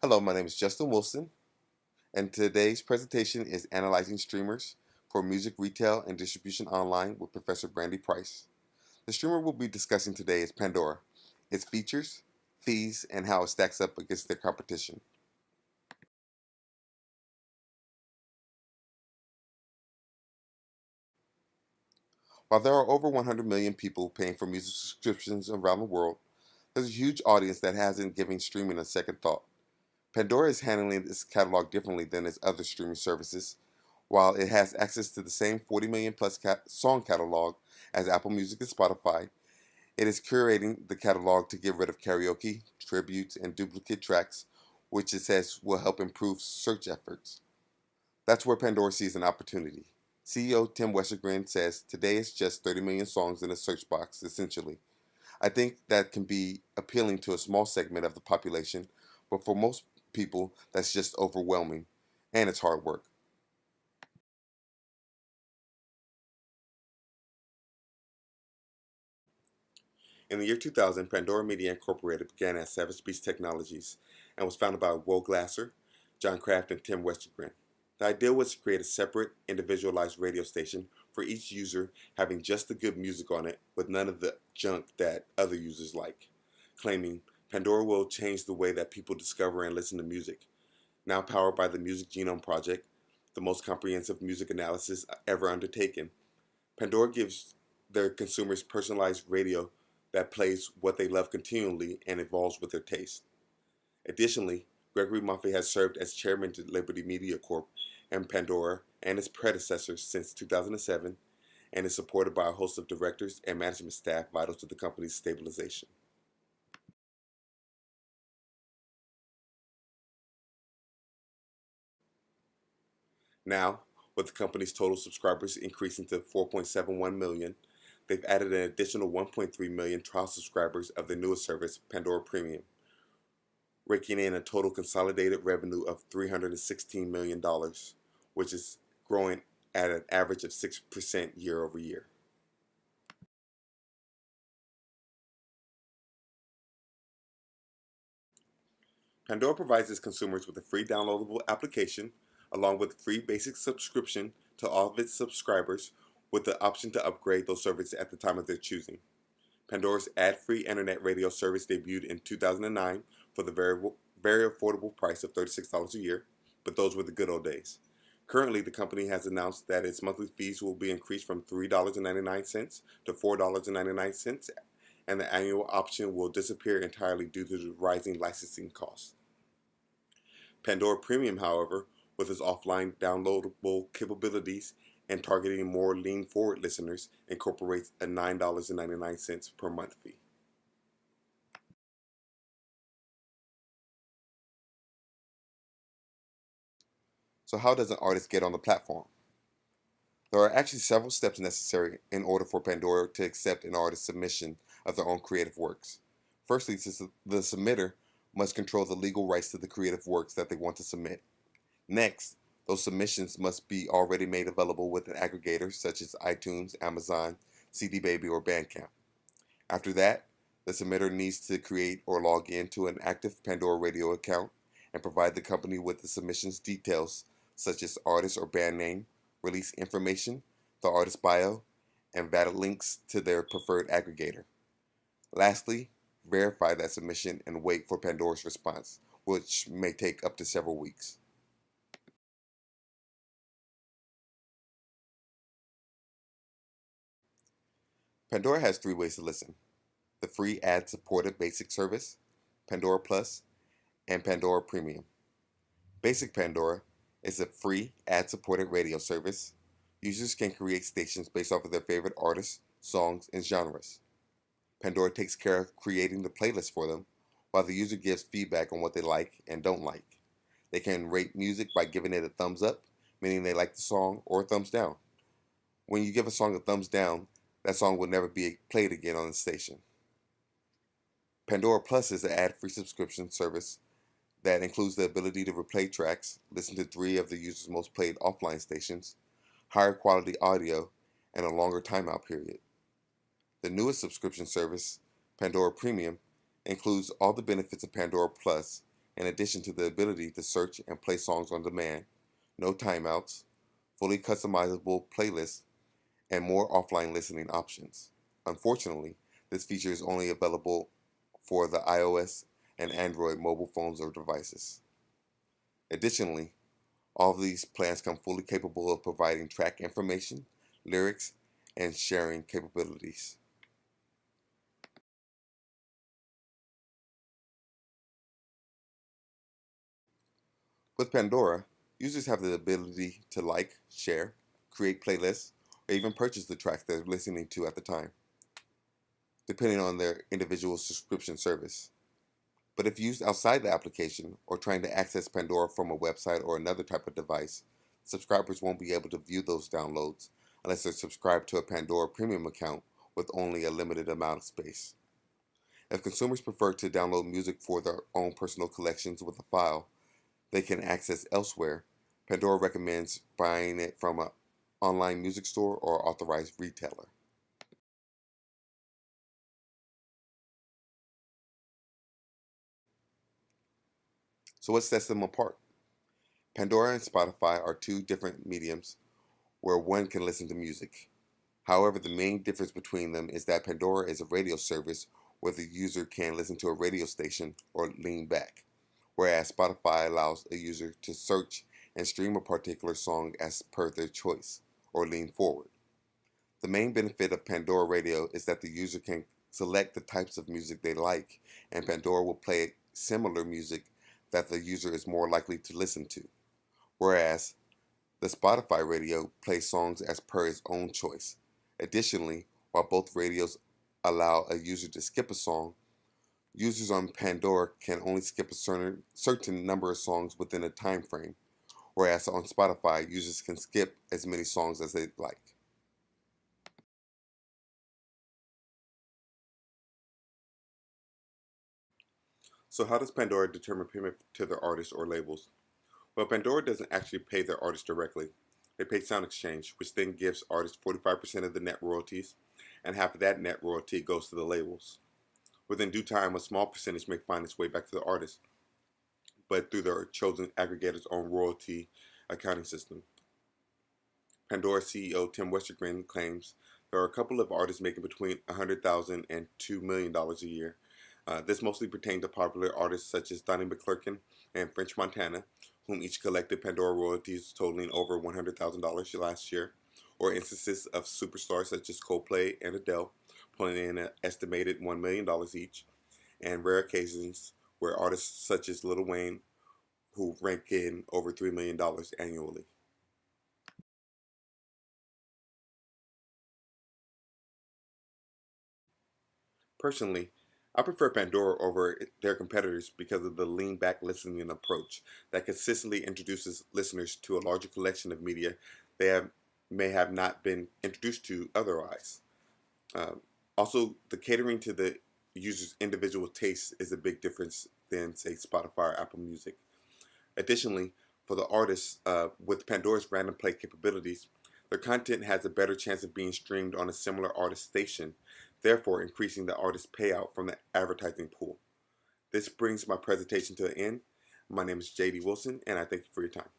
Hello, my name is Justin Wilson, and today's presentation is Analyzing Streamers for Music Retail and Distribution Online with Professor Brandy Price. The streamer we'll be discussing today is Pandora, its features, fees, and how it stacks up against their competition. While there are over 100 million people paying for music subscriptions around the world, there's a huge audience that hasn't given streaming a second thought. Pandora is handling its catalog differently than its other streaming services. While it has access to the same 40 million plus song catalog as Apple Music and Spotify, it is curating the catalog to get rid of karaoke, tributes, and duplicate tracks, which it says will help improve search efforts. That's where Pandora sees an opportunity. CEO Tim Westergren says today it's just 30 million songs in a search box, essentially. I think that can be appealing to a small segment of the population, but for most people, that's just overwhelming, and it's hard work. In the year 2000, Pandora Media Incorporated began as Savage Beast Technologies and was founded by Will Glasser, John Kraft, and Tim Westergren. The idea was to create a separate, individualized radio station for each user having just the good music on it with none of the junk that other users like, claiming Pandora will change the way that people discover and listen to music. Now powered by the Music Genome Project, the most comprehensive music analysis ever undertaken, Pandora gives their consumers personalized radio that plays what they love continually and evolves with their taste. Additionally, Gregory Muffey has served as chairman to Liberty Media Corp and Pandora and its predecessors since 2007 and is supported by a host of directors and management staff vital to the company's stabilization. Now, with the company's total subscribers increasing to 4.71 million, they've added an additional 1.3 million trial subscribers of the newest service, Pandora Premium, raking in a total consolidated revenue of $316 million, which is growing at an average of 6% year over year. Pandora provides its consumers with a free downloadable application along with free basic subscription to all of its subscribers with the option to upgrade those services at the time of their choosing. Pandora's ad-free internet radio service debuted in 2009 for the very affordable price of $36 a year, but those were the good old days. Currently, the company has announced that its monthly fees will be increased from $3.99 to $4.99, and the annual option will disappear entirely due to the rising licensing costs. Pandora Premium, however, with its offline downloadable capabilities and targeting more lean-forward listeners, incorporates a $9.99 per month fee. So how does an artist get on the platform? There are actually several steps necessary in order for Pandora to accept an artist's submission of their own creative works. Firstly, the submitter must control the legal rights to the creative works that they want to submit. Next, those submissions must be already made available with an aggregator such as iTunes, Amazon, CD Baby, or Bandcamp. After that, the submitter needs to create or log into an active Pandora Radio account and provide the company with the submission's details such as artist or band name, release information, the artist bio, and valid links to their preferred aggregator. Lastly, verify that submission and wait for Pandora's response, which may take up to several weeks. Pandora has three ways to listen: the free ad-supported basic service, Pandora Plus, and Pandora Premium. Basic Pandora is a free ad-supported radio service. Users can create stations based off of their favorite artists, songs, and genres. Pandora takes care of creating the playlist for them, while the user gives feedback on what they like and don't like. They can rate music by giving it a thumbs up, meaning they like the song, or a thumbs down. When you give a song a thumbs down, that song will never be played again on the station. Pandora Plus is an ad-free subscription service that includes the ability to replay tracks, listen to 3 of the user's most played offline stations, higher quality audio, and a longer timeout period. The newest subscription service, Pandora Premium, includes all the benefits of Pandora Plus, in addition to the ability to search and play songs on demand, no timeouts, fully customizable playlists, and more offline listening options. Unfortunately, this feature is only available for the iOS and Android mobile phones or devices. Additionally, all of these plans come fully capable of providing track information, lyrics, and sharing capabilities. With Pandora, users have the ability to like, share, create playlists, or even purchase the tracks they're listening to at the time, depending on their individual subscription service. But if used outside the application or trying to access Pandora from a website or another type of device, subscribers won't be able to view those downloads unless they're subscribed to a Pandora premium account with only a limited amount of space. If consumers prefer to download music for their own personal collections with a file they can access elsewhere, Pandora recommends buying it from an online music store or authorized retailer. So what sets them apart? Pandora and Spotify are two different mediums where one can listen to music. However, the main difference between them is that Pandora is a radio service where the user can listen to a radio station or lean back, whereas Spotify allows a user to search and stream a particular song as per their choice or lean forward. The main benefit of Pandora Radio is that the user can select the types of music they like, and Pandora will play similar music that the user is more likely to listen to, whereas the Spotify radio plays songs as per its own choice. Additionally, while both radios allow a user to skip a song, users on Pandora can only skip a certain number of songs within a time frame, whereas on Spotify, users can skip as many songs as they like. So how does Pandora determine payment to their artists or labels? Well, Pandora doesn't actually pay their artists directly. They pay Sound Exchange, which then gives artists 45% of the net royalties, and half of that net royalty goes to the labels. Within due time, a small percentage may find its way back to the artist, but through their chosen aggregator's own royalty accounting system. Pandora CEO Tim Westergren claims there are a couple of artists making between $100,000 and $2 million a year. This mostly pertained to popular artists such as Donnie McClurkin and French Montana, whom each collected Pandora royalties totaling over $100,000 last year, or instances of superstars such as Coldplay and Adele, pulling in an estimated $1 million each, and rare occasions where artists such as Lil Wayne, who rank in over $3 million annually. Personally, I prefer Pandora over their competitors because of the lean back listening approach that consistently introduces listeners to a larger collection of media they may have not been introduced to otherwise. Um, Also, the catering to the user's individual tastes is a big difference than, say, Spotify or Apple Music. Additionally, for the artists, with Pandora's random play capabilities, their content has a better chance of being streamed on a similar artist station, therefore increasing the artist's payout from the advertising pool. This brings my presentation to an end. My name is JD Wilson, and I thank you for your time.